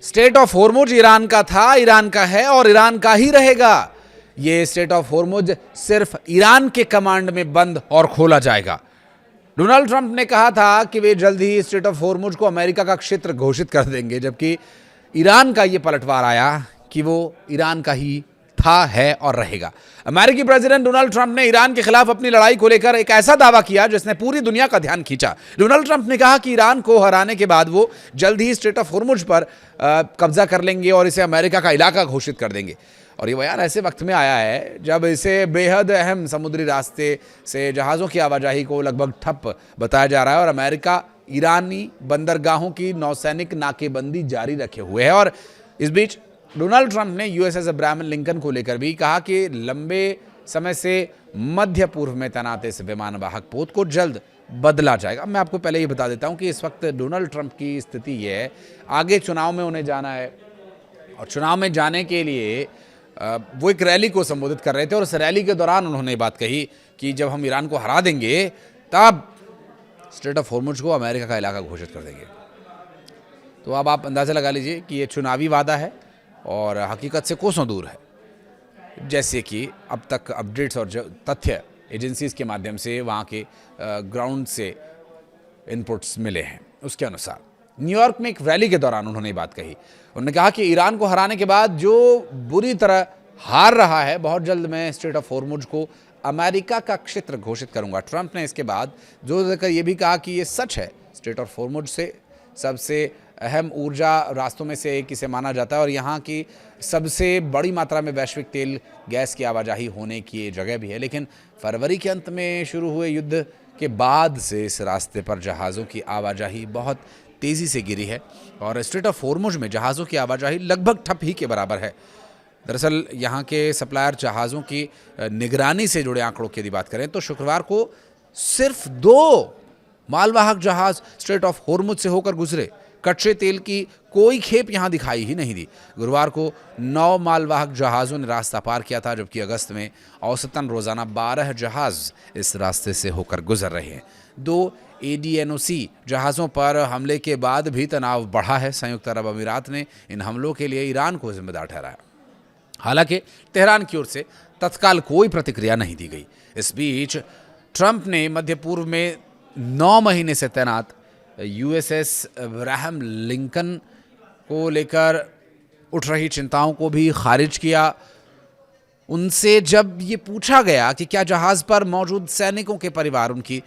State of Hormuz Iran का था, Iran का है और ईरान का ही रहेगा। ये स्टेट ऑफ होर्मुज सिर्फ ईरान के कमांड में बंद और खोला जाएगा। डोनाल्ड ट्रंप ने कहा था कि वे जल्द ही स्टेट ऑफ होर्मुज को अमेरिका का क्षेत्र घोषित कर देंगे, जबकि ईरान का यह पलटवार आया कि वो ईरान का ही था, है और रहेगा। अमेरिकी प्रेसिडेंट डोनाल्ड ट्रंप ने ईरान के खिलाफ अपनी लड़ाई को लेकर एक ऐसा दावा किया जिसने पूरी दुनिया का ध्यान खींचा। डोनाल्ड ट्रंप ने कहा कि ईरान को हराने के बाद वो जल्द ही स्ट्रेट ऑफ होर्मुज पर कब्जा कर लेंगे और इसे अमेरिका का इलाका घोषित कर देंगे। और ये बयान ऐसे वक्त में आया है जब इसे बेहद अहम समुद्री रास्ते से जहाज़ों की आवाजाही को लगभग ठप बताया जा रहा है और अमेरिका ईरानी बंदरगाहों की नौसैनिक नाकेबंदी जारी रखे हुए है। और इस बीच डोनाल्ड ट्रंप ने यूएसएस अब्राहम लिंकन को लेकर भी कहा कि लंबे समय से मध्य पूर्व में तैनात इस विमान वाहक पोत को जल्द बदला जाएगा। मैं आपको पहले ही बता देता हूं कि इस वक्त डोनाल्ड ट्रंप की स्थिति यह है, आगे चुनाव में उन्हें जाना है और चुनाव में जाने के लिए वो एक रैली को संबोधित कर रहे थे और उस रैली के दौरान उन्होंने बात कही कि जब हम ईरान को हरा देंगे तब स्ट्रेट ऑफ होर्मुज को अमेरिका का इलाका घोषित कर देंगे। तो अब आप अंदाज़ा लगा लीजिए कि ये चुनावी वादा है और हकीकत से कोसों दूर है। जैसे कि अब तक अपडेट्स और तथ्य एजेंसीज के माध्यम से वहाँ के ग्राउंड से इनपुट्स मिले हैं, उसके अनुसार न्यूयॉर्क में एक रैली के दौरान उन्होंने बात कही। उन्होंने कहा कि ईरान को हराने के बाद जो बुरी तरह हार रहा है, बहुत जल्द मैं स्ट्रेट ऑफ होर्मुज को अमेरिका का क्षेत्र घोषित करूंगा। ट्रंप ने इसके बाद जोर देकर यह भी कहा कि ये सच है, स्ट्रेट ऑफ होर्मुज से सबसे अहम ऊर्जा रास्तों में से एक इसे माना जाता है और यहाँ की सबसे बड़ी मात्रा में वैश्विक तेल गैस की आवाजाही होने की ये जगह भी है। लेकिन फरवरी के अंत में शुरू हुए युद्ध के बाद से इस रास्ते पर जहाज़ों की आवाजाही बहुत तेज़ी से गिरी है और स्ट्रेट ऑफ होर्मुज में जहाज़ों की आवाजाही लगभग ठप ही के बराबर है। दरअसल यहाँ के सप्लायर जहाज़ों की निगरानी से जुड़े आंकड़ों की यदि बात करें तो शुक्रवार को सिर्फ 2 मालवाहक जहाज़ स्ट्रेट ऑफ होर्मुज से होकर गुजरे। कच्चे तेल की कोई खेप यहां दिखाई ही नहीं दी। गुरुवार को 9 मालवाहक जहाज़ों ने रास्ता पार किया था, जबकि अगस्त में औसतन रोजाना 12 जहाज़ इस रास्ते से होकर गुजर रहे हैं। 2 ADNOC जहाज़ों पर हमले के बाद भी तनाव बढ़ा है। संयुक्त अरब अमीरात ने इन हमलों के लिए ईरान को जिम्मेदार ठहराया। हालांकि तेहरान की ओर से तत्काल कोई प्रतिक्रिया नहीं दी गई। इस बीच ट्रंप ने मध्य पूर्व में 9 महीने से तैनात यूएसएस अब्राहम लिंकन को लेकर उठ रही चिंताओं को भी खारिज किया। उनसे जब ये पूछा गया कि क्या जहाज़ पर मौजूद सैनिकों के परिवार उनकी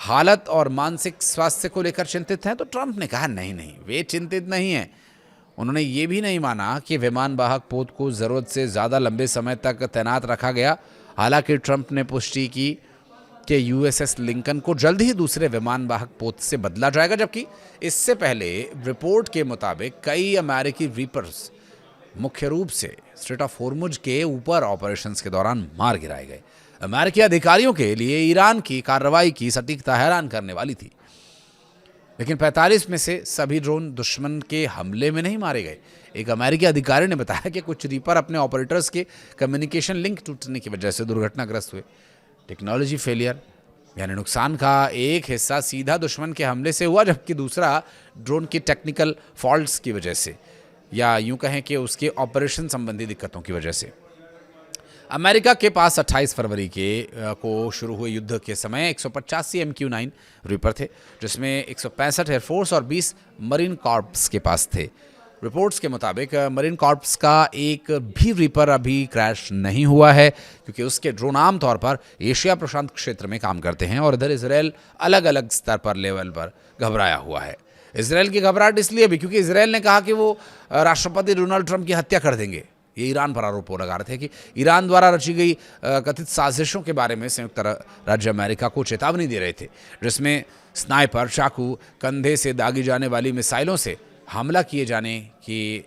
हालत और मानसिक स्वास्थ्य को लेकर चिंतित हैं, तो ट्रंप ने कहा नहीं, वे चिंतित नहीं हैं। उन्होंने ये भी नहीं माना कि विमान वाहक पोत को ज़रूरत से ज़्यादा लंबे समय तक तैनात रखा गया। हालांकि ट्रंप ने पुष्टि की कि यूएसएस लिंकन को जल्द ही दूसरे विमान वाहक पोत से बदला जाएगा, जबकि इससे पहले रिपोर्ट के मुताबिक कई अमेरिकी रीपर्स मुख्य रूप से स्ट्रेट ऑफ होर्मुज के ऊपर ऑपरेशंस के दौरान मार गिराए गए। अमेरिकी अधिकारियों के लिए ईरान की कार्रवाई की सटीकता हैरान करने वाली थी, लेकिन 45 में से सभी ड्रोन दुश्मन के हमले में नहीं मारे गए। एक अमेरिकी अधिकारी ने बताया कि कुछ रीपर अपने ऑपरेटर्स के कम्युनिकेशन लिंक टूटने की वजह से दुर्घटनाग्रस्त हुए। टेक्नोलॉजी फेलियर यानी नुकसान का एक हिस्सा सीधा दुश्मन के हमले से हुआ, जबकि दूसरा ड्रोन की टेक्निकल फॉल्ट्स की वजह से या यूं कहें कि उसके ऑपरेशन संबंधी दिक्कतों की वजह से। अमेरिका के पास 28 फरवरी को शुरू हुए युद्ध के समय 185 MQ-9 रीपर थे, जिसमें 165 एयरफोर्स और 20 मरीन कॉर्प्स के पास थे। रिपोर्ट्स के मुताबिक मरीन कॉर्प्स का एक भी रीपर अभी क्रैश नहीं हुआ है, क्योंकि उसके ड्रोन आम तौर पर एशिया प्रशांत क्षेत्र में काम करते हैं और इधर इसराइल अलग अलग स्तर पर लेवल पर घबराया हुआ है। इसराइल की घबराहट इसलिए भी क्योंकि इसराइल ने कहा कि वो राष्ट्रपति डोनाल्ड ट्रंप की हत्या कर देंगे। ये ईरान पर आरोप लगा रहे थे कि ईरान द्वारा रची गई कथित साजिशों के बारे में संयुक्त राज्य अमेरिका को चेतावनी दे रहे थे, जिसमें स्नाइपर, चाकू, कंधे से दागी जाने वाली मिसाइलों से हमला किए जाने की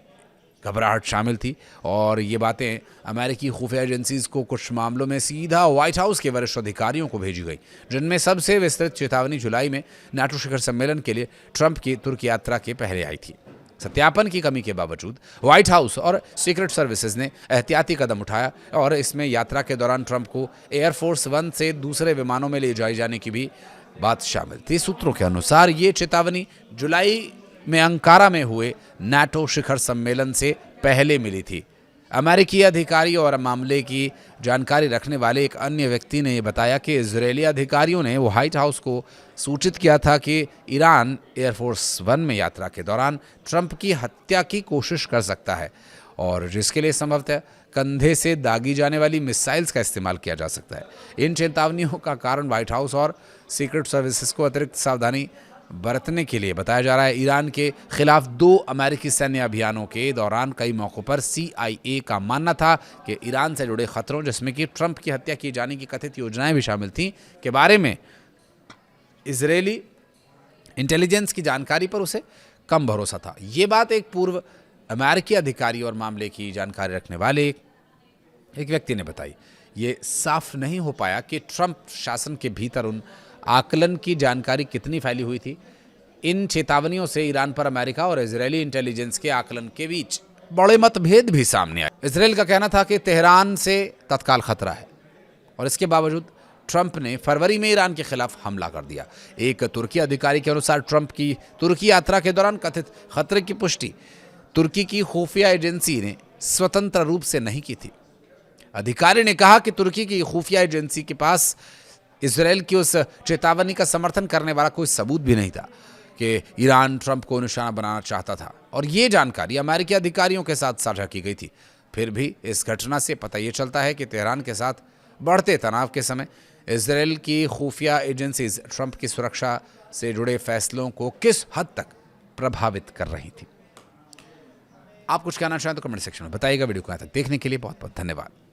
घबराहट शामिल थी। और ये बातें अमेरिकी खुफिया एजेंसीज को कुछ मामलों में सीधा व्हाइट हाउस के वरिष्ठ अधिकारियों को भेजी गई, जिनमें सबसे विस्तृत चेतावनी जुलाई में नाटो शिखर सम्मेलन के लिए ट्रंप की तुर्की यात्रा के पहले आई थी। सत्यापन की कमी के बावजूद व्हाइट हाउस और सीक्रेट सर्विसेज ने एहतियाती कदम उठाया और इसमें यात्रा के दौरान ट्रंप को एयरफोर्स 1 से दूसरे विमानों में ले जाए जाने की भी बात शामिल थी। सूत्रों के अनुसार ये चेतावनी जुलाई में अंकारा में हुए नाटो शिखर सम्मेलन से पहले मिली थी। अमेरिकी अधिकारी और मामले की जानकारी रखने वाले एक अन्य व्यक्ति ने बताया कि इजरायली अधिकारियों ने व्हाइट हाउस को सूचित किया था कि ईरान एयरफोर्स वन में यात्रा के दौरान ट्रंप की हत्या की कोशिश कर सकता है और जिसके लिए संभवतः कंधे से दागी जाने वाली मिसाइल्स का इस्तेमाल किया जा सकता है। इन चेतावनियों का कारण व्हाइट हाउस और सीक्रेट सर्विसेज को अतिरिक्त सावधानी बरतने के लिए बताया जा रहा है। ईरान के खिलाफ 2 अमेरिकी सैन्य अभियानों के दौरान कई मौक़ों पर CIA का मानना था कि ईरान से जुड़े खतरों, जिसमें कि ट्रंप की हत्या किए जाने की कथित योजनाएं भी शामिल थीं, के बारे में इजरायली इंटेलिजेंस की जानकारी पर उसे कम भरोसा था। ये बात एक पूर्व अमेरिकी अधिकारी और मामले की जानकारी रखने वाले एक व्यक्ति ने बताई। ये साफ नहीं हो पाया कि ट्रंप शासन के भीतर उन आकलन की जानकारी कितनी फैली हुई थी। इन चेतावनियों से ईरान पर अमेरिका और इजरायली इंटेलिजेंस के आकलन के बीच बड़े मतभेद भी सामने आए। इजरायल का कहना था कि तेहरान से तत्काल खतरा है और इसके बावजूद ट्रंप ने फरवरी में ईरान के खिलाफ हमला कर दिया। एक तुर्की अधिकारी के अनुसार ट्रंप की तुर्की यात्रा के दौरान कथित खतरे की पुष्टि तुर्की की खुफिया एजेंसी ने स्वतंत्र रूप से नहीं की थी। अधिकारी ने कहा कि तुर्की की खुफिया एजेंसी के पास इजरायल की उस चेतावनी का समर्थन करने वाला कोई सबूत भी नहीं था कि ईरान ट्रंप को निशाना बनाना चाहता था और ये जानकारी अमेरिकी अधिकारियों के साथ साझा की गई थी। फिर भी इस घटना से पता ये चलता है कि तेहरान के साथ बढ़ते तनाव के समय इजरायल की खुफिया एजेंसीज ट्रंप की सुरक्षा से जुड़े फैसलों को किस हद तक प्रभावित कर रही थी। आप कुछ कहना चाहें तो कमेंट सेक्शन में बताइएगा। वीडियो को यहाँ तक देखने के लिए बहुत बहुत धन्यवाद।